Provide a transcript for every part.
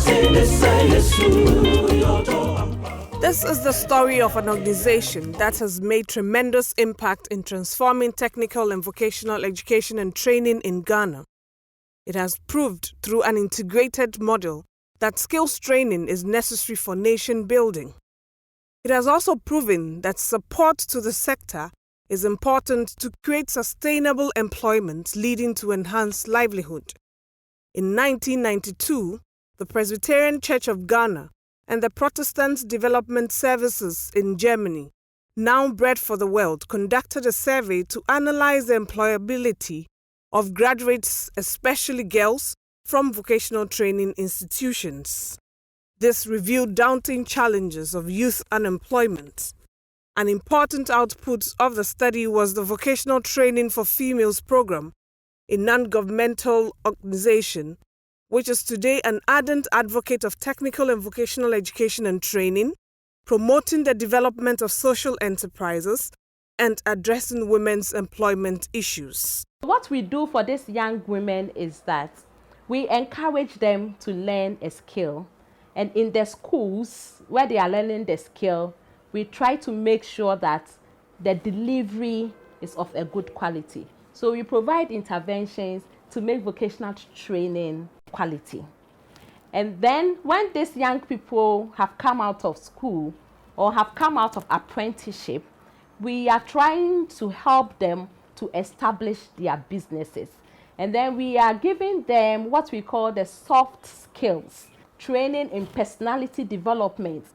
This is the story of an organization that has made tremendous impact in transforming technical and vocational education and training in Ghana. It has proved through an integrated model that skills training is necessary for nation building. It has also proven that support to the sector is important to create sustainable employment leading to enhanced livelihood. In 1992, the Presbyterian Church of Ghana and the Protestant Development Services in Germany, now Bread for the World, conducted a survey to analyze the employability of graduates, especially girls, from vocational training institutions. This revealed daunting challenges of youth unemployment. An important output of the study was the Vocational Training for Females program, a non-governmental organization which is today an ardent advocate of technical and vocational education and training, promoting the development of social enterprises, and addressing women's employment issues. What we do for these young women is that we encourage them to learn a skill. And in the schools where they are learning the skill, we try to make sure that the delivery is of a good quality. So we provide interventions to make vocational training quality. And then when these young people have come out of school or have come out of apprenticeship, we are trying to help them to establish their businesses. And then we are giving them what we call the soft skills, training in personality development,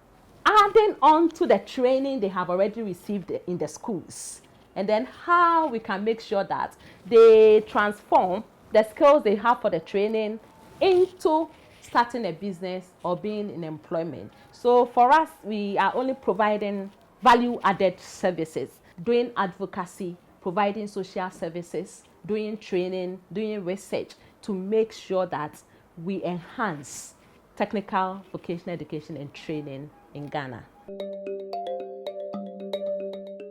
adding on to the training they have already received in the schools. And then how we can make sure that they transform the skills they have for the training into starting a business or being in employment. So for us, we are only providing value-added services, doing advocacy, providing social services, doing training, doing research to make sure that we enhance technical vocational education and training in Ghana.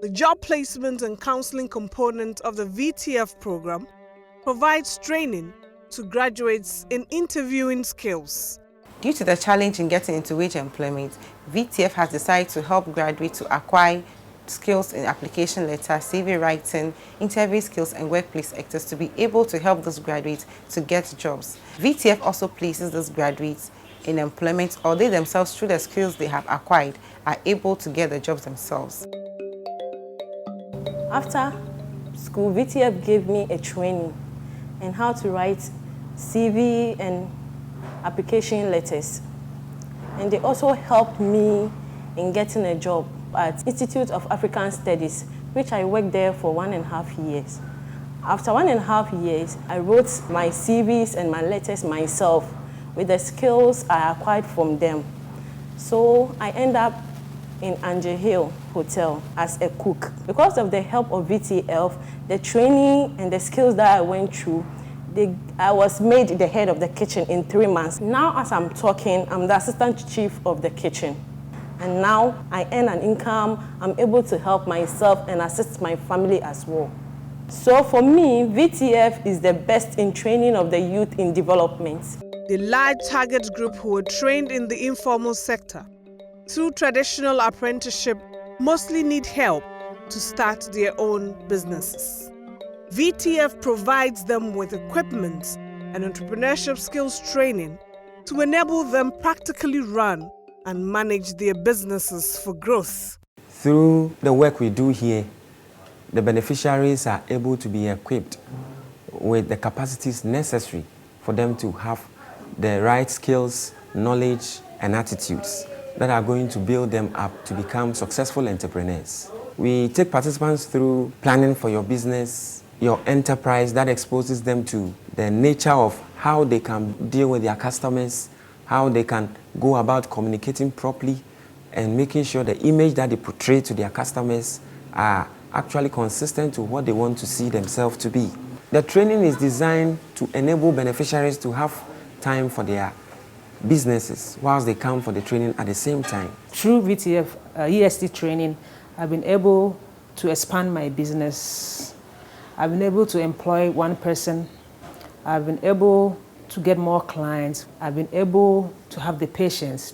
The job placement and counseling component of the VTF program provides training to graduates in interviewing skills. Due to the challenge in getting into wage employment, VTF has decided to help graduates to acquire skills in application letter, CV writing, interview skills, and workplace actors to be able to help those graduates to get jobs. VTF also places those graduates in employment, or they themselves, through the skills they have acquired, are able to get the jobs themselves. After school, VTF gave me a training in how to write CV and application letters. And they also helped me in getting a job at Institute of African Studies, which I worked there for 1.5 years. After 1.5 years, I wrote my CVs and my letters myself with the skills I acquired from them. So I ended up in Angel Hill Hotel as a cook. Because of the help of VTF, the training and the skills that I went through, I was made the head of the kitchen in 3 months. Now as I'm talking, I'm the assistant chief of the kitchen. And now I earn an income, I'm able to help myself and assist my family as well. So for me, VTF is the best in training of the youth in development. The large target group who were trained in the informal sector through traditional apprenticeship mostly need help to start their own businesses. VTF provides them with equipment and entrepreneurship skills training to enable them practically run and manage their businesses for growth. Through the work we do here, the beneficiaries are able to be equipped with the capacities necessary for them to have the right skills, knowledge, and attitudes that are going to build them up to become successful entrepreneurs. We take participants through planning for your business, your enterprise, that exposes them to the nature of how they can deal with their customers, how they can go about communicating properly, and making sure the image that they portray to their customers are actually consistent to what they want to see themselves to be. The training is designed to enable beneficiaries to have time for their businesses whilst they come for the training at the same time. Through VTF EST training, I've been able to expand my business. I've been able to employ one person. I've been able to get more clients. I've been able to have the patience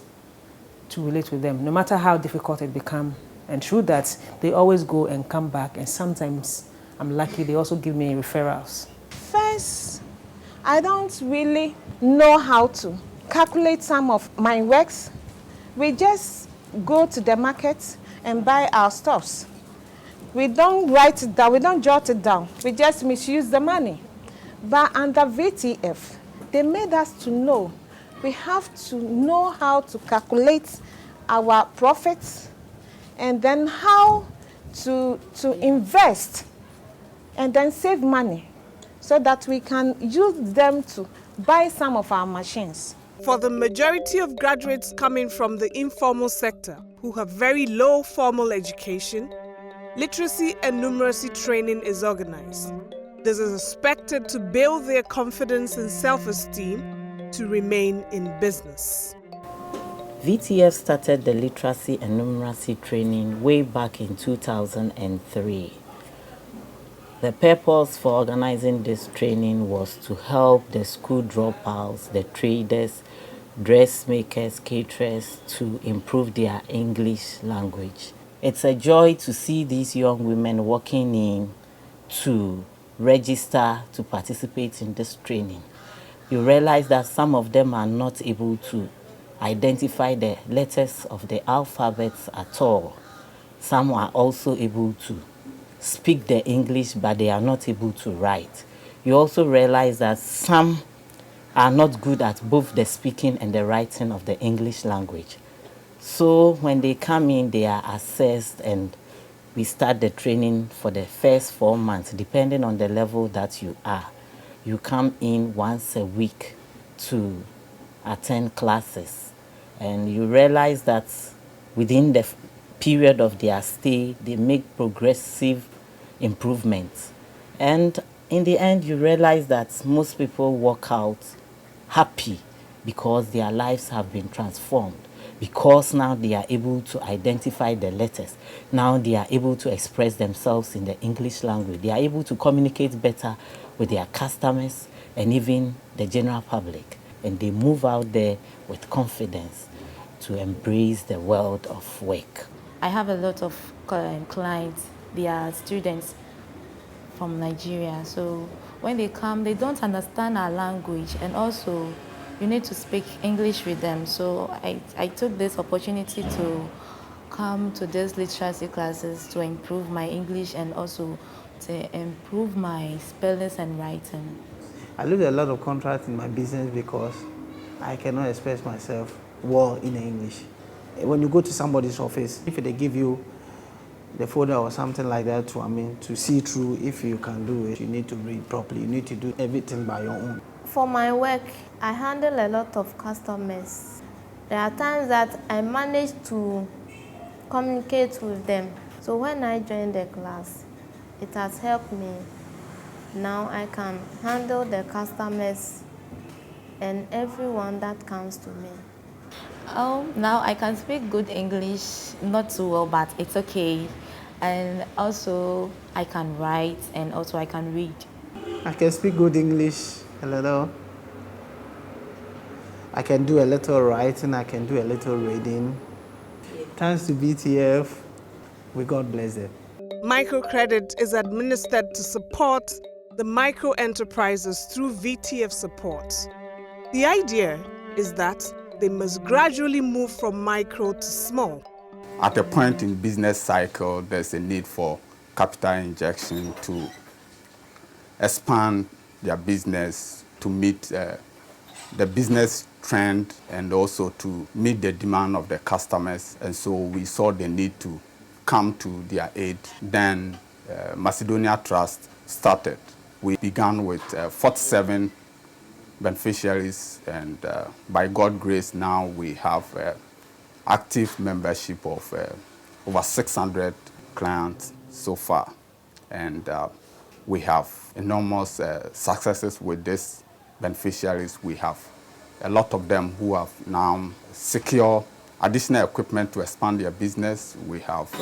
to relate with them, no matter how difficult it becomes. And through that, they always go and come back, and sometimes I'm lucky they also give me referrals. First, I don't really know how to calculate some of my works. We just go to the market and buy our stuffs. We don't write it down, we don't jot it down, we just misuse the money. But under VTF, they made us to know we have to know how to calculate our profits and then how to invest and then save money so that we can use them to buy some of our machines. For the majority of graduates coming from the informal sector who have very low formal education, literacy and numeracy training is organized. This is expected to build their confidence and self-esteem to remain in business. VTF started the literacy and numeracy training way back in 2003. The purpose for organizing this training was to help the school dropouts, the traders, dressmakers, caterers to improve their English language. It's a joy to see these young women walking in to register to participate in this training. You realize that some of them are not able to identify the letters of the alphabets at all. Some are also able to speak the English, but they are not able to write. You also realize that some are not good at both the speaking and the writing of the English language. So when they come in, they are assessed, and we start the training for the first 4 months, depending on the level that you are. You come in once a week to attend classes, and you realize that within the period of their stay, they make progressive improvements. And in the end, you realize that most people walk out happy because their lives have been transformed, because now they are able to identify the letters. Now they are able to express themselves in the English language. They are able to communicate better with their customers and even the general public. And they move out there with confidence to embrace the world of work. I have a lot of clients. They are students from Nigeria. So when they come, they don't understand our language, and also you need to speak English with them. So I took this opportunity to come to these literacy classes to improve my English and also to improve my spellings and writing. I lose a lot of contracts in my business because I cannot express myself well in English. When you go to somebody's office, if they give you the folder or something like that to see through, if you can do it, you need to read properly. You need to do everything by your own. For my work, I handle a lot of customers. There are times that I manage to communicate with them. So when I joined the class, it has helped me. Now I can handle the customers and everyone that comes to me. Now I can speak good English, not too well, but it's okay. And also I can write and also I can read. I can speak good English a little. I can do a little writing, I can do a little reading. Thanks to VTF, we God bless them. Microcredit is administered to support the micro enterprises through VTF support. The idea is that they must gradually move from micro to small. At a point in business cycle, there's a need for capital injection to expand their business to meet the business trend and also to meet the demand of the customers. And so we saw the need to come to their aid. Then Macedonia Trust started. We began with 47 beneficiaries, and by God's grace now we have active membership of over 600 clients so far. And we have enormous successes with these beneficiaries. We have a lot of them who have now secured additional equipment to expand their business. We have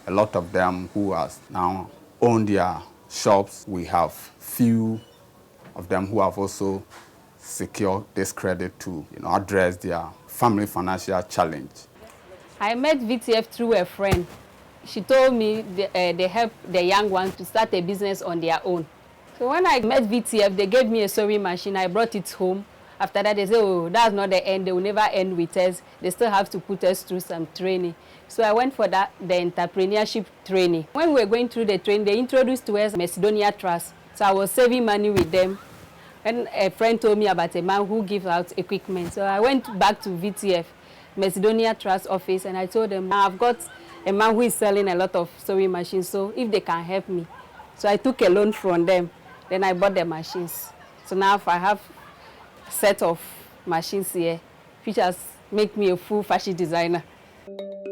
a lot of them who have now owned their shops. We have few of them who have also secure this credit to address their family financial challenge. I met VTF through a friend. She told me they help the young ones to start a business on their own. So when I met VTF, they gave me a sewing machine. I brought it home. After that, they said, oh, that's not the end. They will never end with us. They still have to put us through some training. So I went for the entrepreneurship training. When we were going through the training, they introduced to us Macedonia Trust. So I was saving money with them. And a friend told me about a man who gives out equipment. So I went back to VTF, Macedonia Trust office, and I told them, I've got a man who is selling a lot of sewing machines, so if they can help me. So I took a loan from them. Then I bought the machines. So now I have a set of machines here, which has made me a full fashion designer.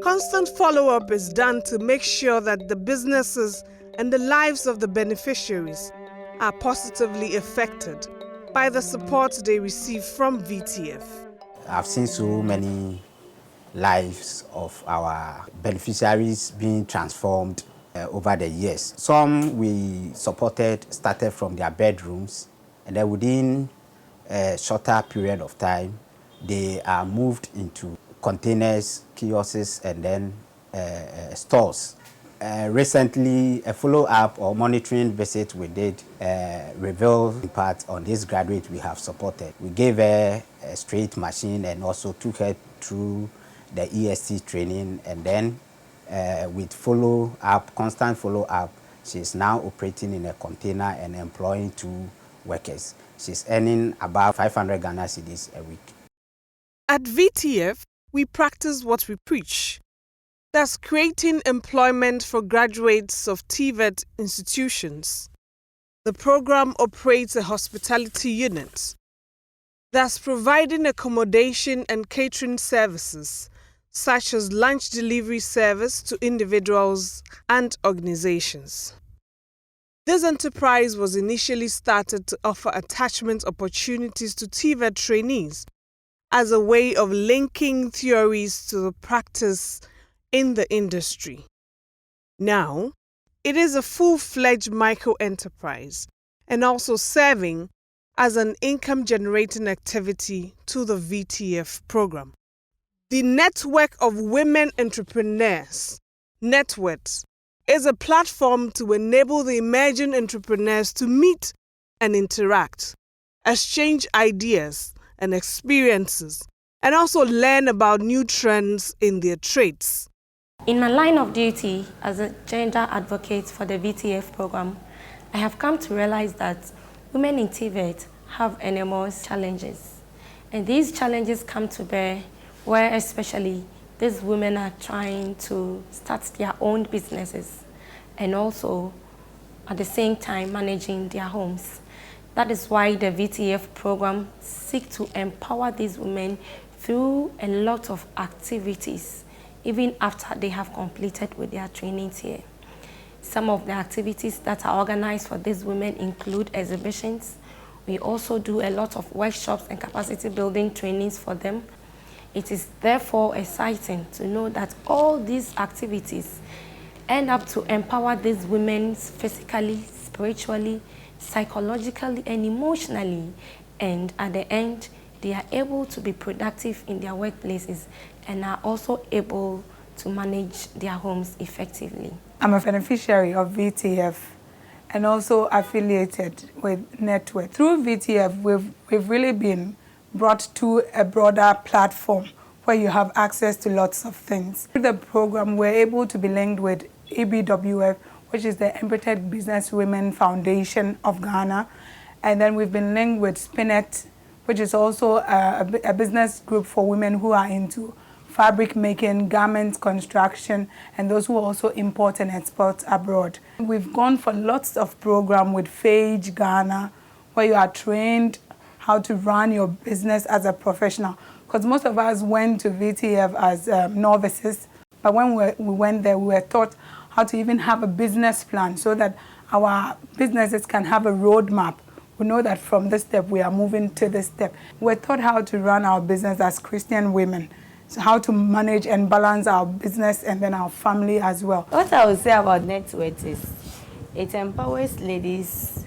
Constant follow-up is done to make sure that the businesses and the lives of the beneficiaries are positively affected by the support they receive from VTF. I've seen so many lives of our beneficiaries being transformed over the years. Some we supported started from their bedrooms, and then within a shorter period of time, they are moved into containers, kiosks, and then stores. Recently, a follow-up or monitoring visit we did revealed in part on this graduate we have supported. We gave her a straight machine and also took her through the EST training, and then with follow-up, constant follow-up, she's now operating in a container and employing 2 workers. She's earning about 500 Ghana cedis a week. At VTF, we practice what we preach. That's creating employment for graduates of TVET institutions. The program operates a hospitality unit. That's providing accommodation and catering services, such as lunch delivery service to individuals and organizations. This enterprise was initially started to offer attachment opportunities to TVET trainees as a way of linking theories to the practice in the industry. Now, it is a full-fledged micro-enterprise and also serving as an income-generating activity to the VTF program. The Network of Women Entrepreneurs, NETWET, is a platform to enable the emerging entrepreneurs to meet and interact, exchange ideas and experiences, and also learn about new trends in their trades. In my line of duty as a gender advocate for the VTF program, I have come to realize that women in TVET have enormous challenges. And these challenges come to bear where especially these women are trying to start their own businesses and also at the same time managing their homes. That is why the VTF program seeks to empower these women through a lot of activities, even after they have completed with their trainings here. Some of the activities that are organized for these women include exhibitions. We also do a lot of workshops and capacity building trainings for them. It is therefore exciting to know that all these activities end up to empower these women physically, spiritually, psychologically, and emotionally. And at the end, they are able to be productive in their workplaces and are also able to manage their homes effectively. I'm a beneficiary of VTF and also affiliated with NETWET. Through VTF, we've really been brought to a broader platform where you have access to lots of things. Through the program, we're able to be linked with EBWF, which is the Embedded Business Women Foundation of Ghana. And then we've been linked with SPINET, which is also a business group for women who are into fabric making, garment construction, and those who also import and export abroad. We've gone for lots of programs with FAGE Ghana, where you are trained how to run your business as a professional. Because most of us went to VTF as novices, but when we went there, we were taught how to even have a business plan so that our businesses can have a roadmap. We know that from this step, we are moving to this step. We're taught how to run our business as Christian women, so how to manage and balance our business and then our family as well. What I would say about NETWET is it empowers ladies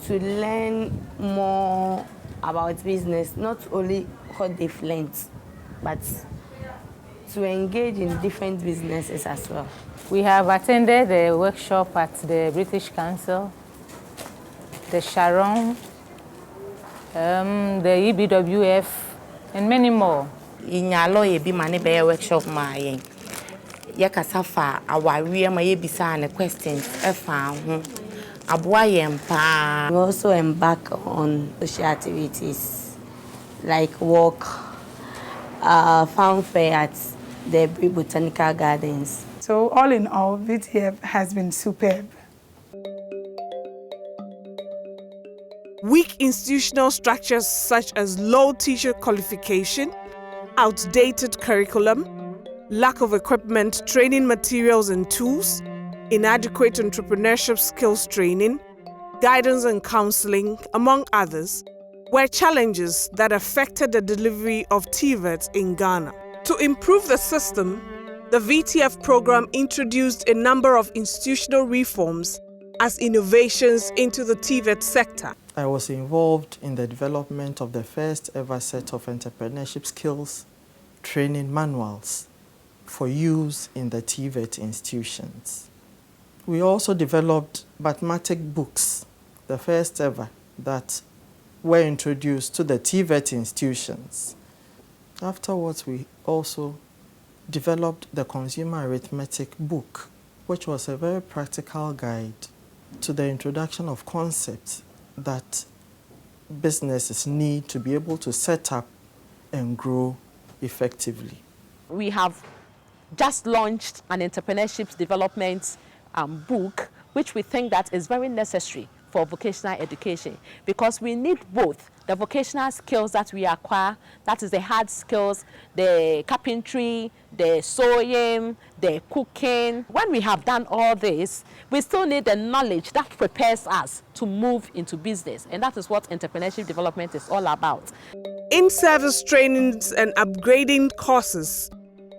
to learn more about business, not only what they've learned, but to engage in different businesses as well. We have attended a workshop at the British Council, the Sharon, the EBWF, and many more. In your lawyer be money by a workshop my Yakasafa, our real my bisa and questions found. We also embark on social activities like walk, farm fair at the Botanical Gardens. So all in all, VTF has been superb. Weak institutional structures such as low teacher qualification, outdated curriculum, lack of equipment, training materials and tools, inadequate entrepreneurship skills training, guidance and counseling, among others, were challenges that affected the delivery of TVET in Ghana. To improve the system, the VTF program introduced a number of institutional reforms as innovations into the TVET sector. I was involved in the development of the first ever set of entrepreneurship skills training manuals for use in the TVET institutions. We also developed mathematics books, the first ever, that were introduced to the TVET institutions. Afterwards, we also developed the consumer arithmetic book, which was a very practical guide to the introduction of concepts that businesses need to be able to set up and grow effectively. We have just launched an entrepreneurship development book, which we think that is very necessary for vocational education, because we need both the vocational skills that we acquire, that is the hard skills, the carpentry, the sewing, the cooking. When we have done all this, we still need the knowledge that prepares us to move into business, and that is what entrepreneurship development is all about. In-service trainings and upgrading courses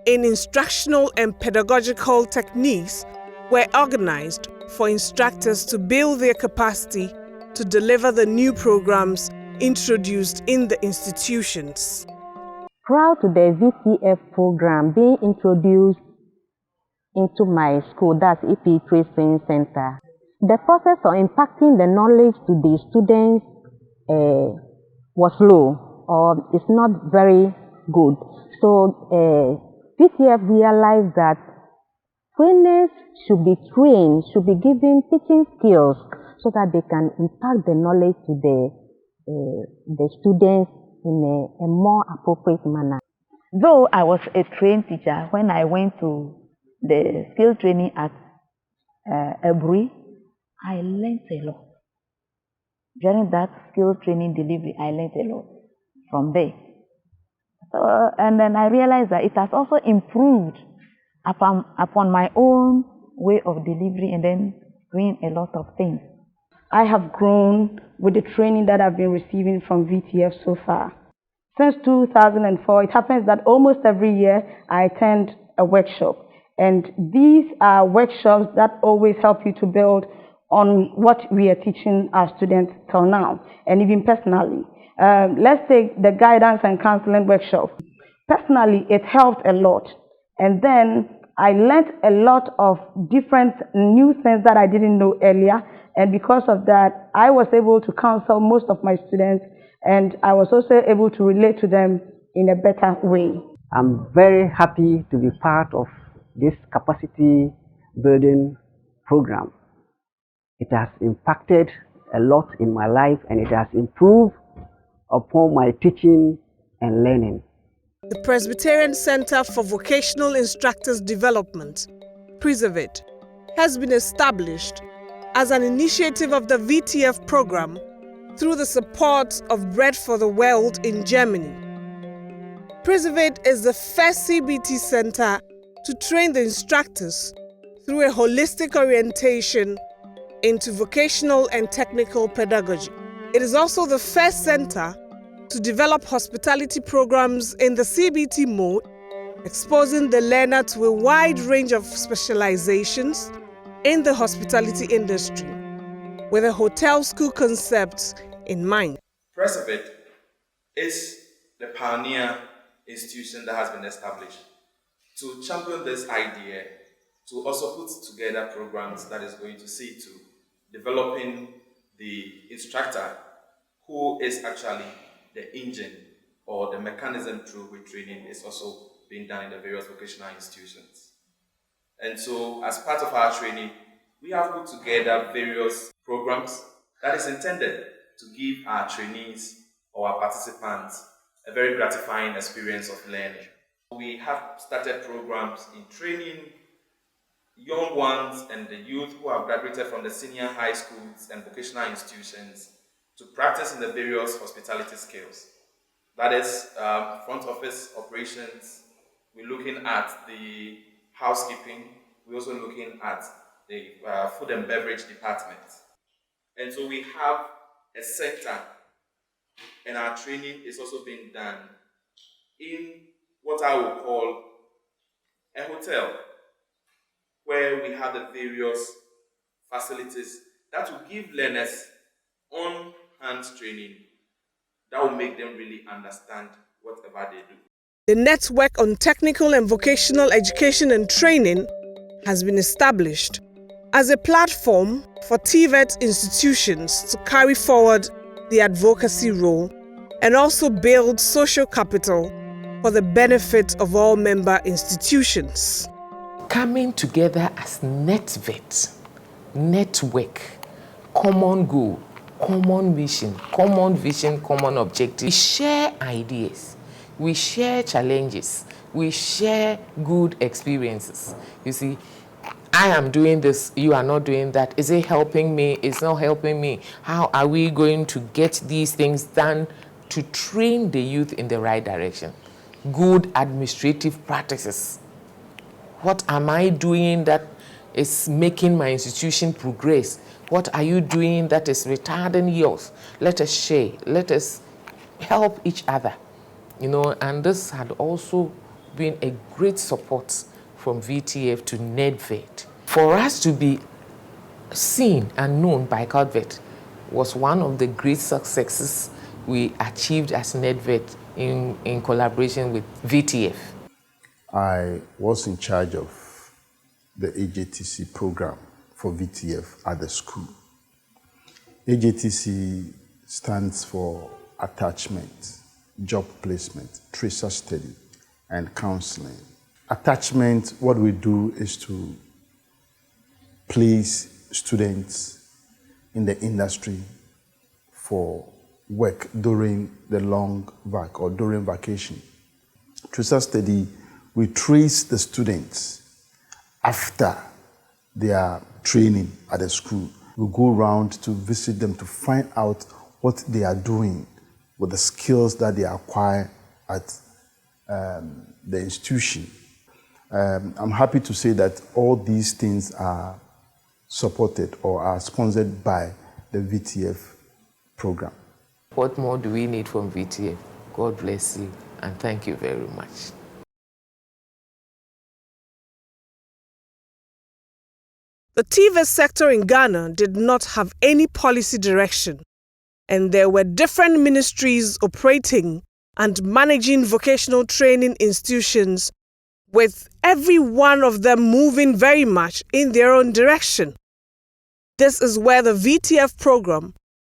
in instructional and pedagogical techniques were organized for instructors to build their capacity to deliver the new programs introduced in the institutions. Prior to the VTF program being introduced into my school, that's EP Training Center, the process of impacting the knowledge to the students was low, or it's not very good. So VTF realized that trainers should be trained, should be given teaching skills so that they can impact the knowledge to the students in a more appropriate manner. Though I was a trained teacher, when I went to the skill training at Ebri, I learned a lot. During that skill training delivery, I learned a lot from there. So, and then I realized that it has also improved upon my own way of delivery and then doing a lot of things. I have grown with the training that I've been receiving from VTF so far. Since 2004, it happens that almost every year I attend a workshop. And these are workshops that always help you to build on what we are teaching our students till now, and even personally. Let's take the guidance and counseling workshop. Personally, it helped a lot. And then I learned a lot of different new things that I didn't know earlier. And because of that, I was able to counsel most of my students, and I was also able to relate to them in a better way. I'm very happy to be part of this capacity building program. It has impacted a lot in my life, and it has improved upon my teaching and learning. The Presbyterian Center for Vocational Instructors Development, TVET, has been established as an initiative of the VTF program through the support of Bread for the World in Germany. TVET is the first CBT center to train the instructors through a holistic orientation into vocational and technical pedagogy. It is also the first center to develop hospitality programs in the CBT mode, exposing the learner to a wide range of specializations in the hospitality industry, with a hotel school concept in mind. TVET is the pioneer institution that has been established to champion this idea, to also put together programs that is going to see to developing the instructor who is actually the engine or the mechanism through which training is also being done in the various vocational institutions. And so, as part of our training, we have put together various programs that is intended to give our trainees or our participants a very gratifying experience of learning. We have started programs in training young ones and the youth who have graduated from the senior high schools and vocational institutions to practice in the various hospitality skills. That is front office operations. We're looking at the housekeeping. We're also looking at the food and beverage department. And so we have a center, and our training is also being done in what I would call a hotel, where we have the various facilities that will give learners on-hand training that will make them really understand whatever they do. The network on technical and vocational education and training has been established as a platform for TVET institutions to carry forward the advocacy role and also build social capital for the benefit of all member institutions. Coming together as NetVET, network, common goal, common vision, common objective. We share ideas, we share challenges, we share good experiences. You see, I am doing this, you are not doing that. Is it helping me? It's not helping me. How are we going to get these things done to train the youth in the right direction? Good administrative practices. What am I doing that is making my institution progress? What are you doing that is retarding yours? Let us share. Let us help each other. You know, and this had also been a great support from VTF to NetVET. For us to be seen and known by CalVET was one of the great successes we achieved as NetVET in collaboration with VTF. I was in charge of the AJTC program for VTF at the school. AJTC stands for Attachment, Job Placement, Tracer Study, and Counseling. Attachment, what we do is to place students in the industry for work during the long vac or during vacation. Tracer Study, we trace the students after their training at the school. We go around to visit them to find out what they are doing with the skills that they acquire at the institution. I'm happy to say that all these things are supported or are sponsored by the VTF program. What more do we need from VTF? God bless you and thank you very much. The TVET sector in Ghana did not have any policy direction, and there were different ministries operating and managing vocational training institutions, with every one of them moving very much in their own direction. This is where the VTF program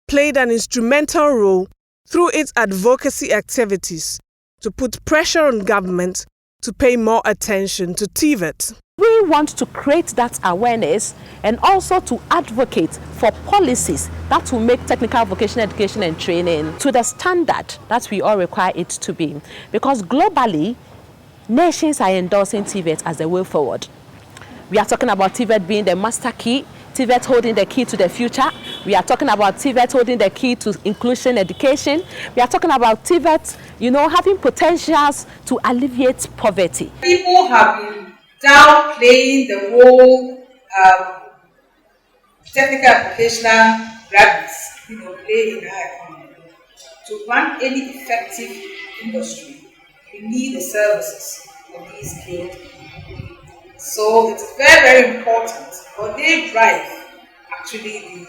played an instrumental role through its advocacy activities to put pressure on government to pay more attention to TVET. We want to create that awareness and also to advocate for policies that will make technical vocational education and training to the standard that we all require it to be. Because globally, nations are endorsing TVET as the way forward. We are talking about TVET being the master key, TVET holding the key to the future. We are talking about TVET holding the key to inclusion education. We are talking about TVET, having potentials to alleviate poverty. People have been downplaying the role technical and vocational graduates play in our economy. To run any effective industry, you need the services of these skilled people. So it's very, very important, but they drive actually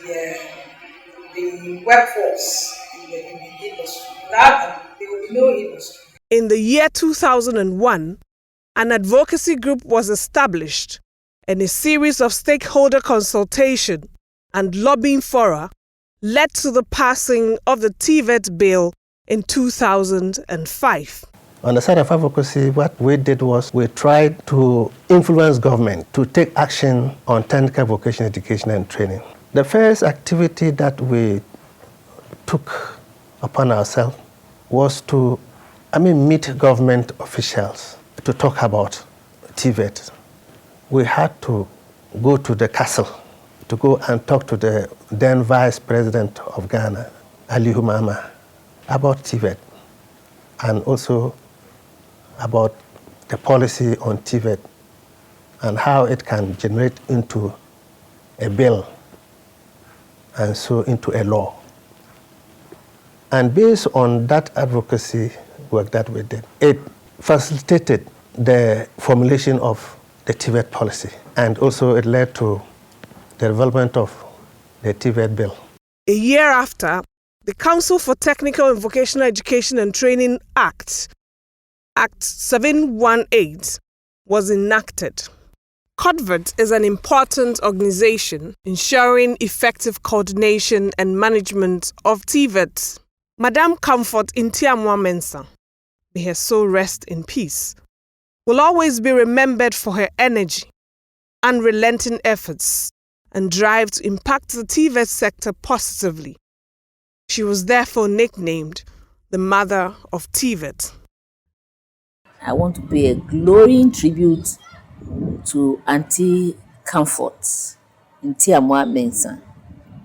the workforce in the industry. Rather than there will be no industry. In the year 2001, an advocacy group was established and a series of stakeholder consultation and lobbying fora led to the passing of the TVET bill in 2005. On the side of advocacy, what we did was we tried to influence government to take action on technical vocational education and training. The first activity that we took upon ourselves was to meet government officials to talk about TVET. We had to go to the castle to go and talk to the then Vice President of Ghana, Ali Humama, about TVET and also about the policy on TVET and how it can generate into a bill and so into a law. And based on that advocacy work that we did, it facilitated the formulation of the TVET policy, and also it led to the development of the TVET bill. A year after, the Council for Technical and Vocational Education and Training Act 718, was enacted. COTVET is an important organization ensuring effective coordination and management of TVET. Madame Comfort Intiamwa Mensah, may her soul rest in peace, will always be remembered for her energy, unrelenting efforts, and drive to impact the TVET sector positively. She was therefore nicknamed the Mother of TVET. I want to pay a glowing tribute to Auntie Comfort Intiamwa Mensah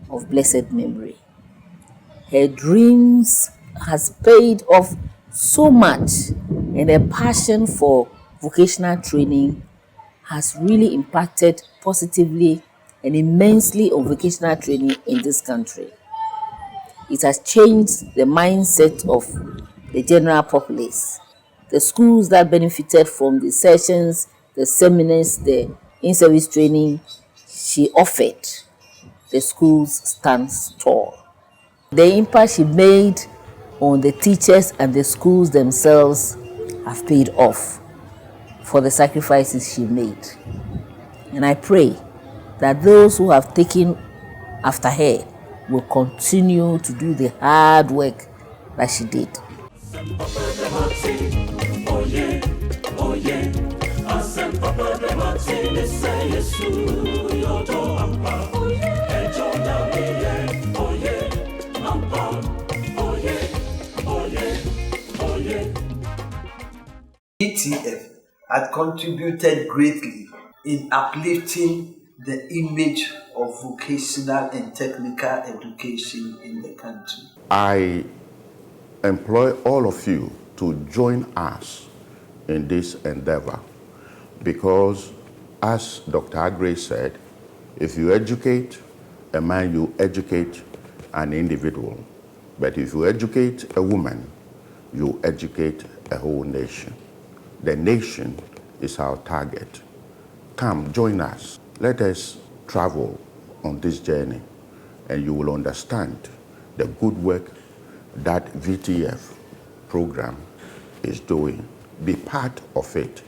of blessed memory. Her dreams has paid off so much, and her passion for vocational training has really impacted positively and immensely on vocational training in this country. It has changed the mindset of the general populace. The schools that benefited from the sessions, the seminars, the in-service training she offered, the schools stand tall. The impact she made on the teachers and the schools themselves have paid off for the sacrifices she made. And I pray that those who have taken after her will continue to do the hard work that she did. VTF had contributed greatly in uplifting the image of vocational and technical education in the country. I employ all of you to join us in this endeavor because, as Dr. Agre said, if you educate a man, you educate an individual. But if you educate a woman, you educate a whole nation. The nation is our target. Come, join us. Let us travel on this journey, and you will understand the good work that VTF program is doing. Be part of it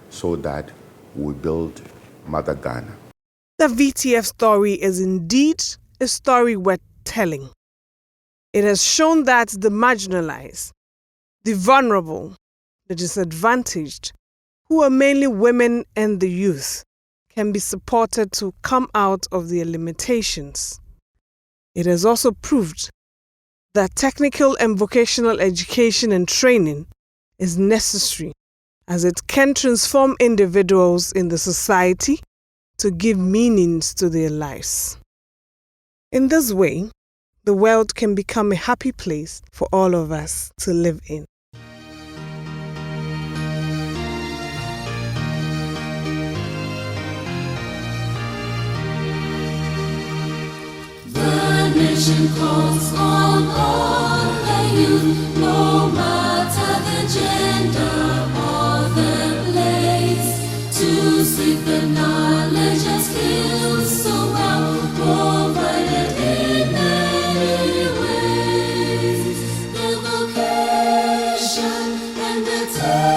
so that we build Mother Ghana. The VTF story is indeed a story worth telling. It has shown that the marginalized, the vulnerable, the disadvantaged, who are mainly women and the youth, can be supported to come out of their limitations. It has also proved that technical and vocational education and training is necessary as it can transform individuals in the society to give meanings to their lives. In this way, the world can become a happy place for all of us to live in. The nation calls on all the youth, no matter the gender or the place, to seek the knowledge and skills so well provided in many ways. The vocation serve.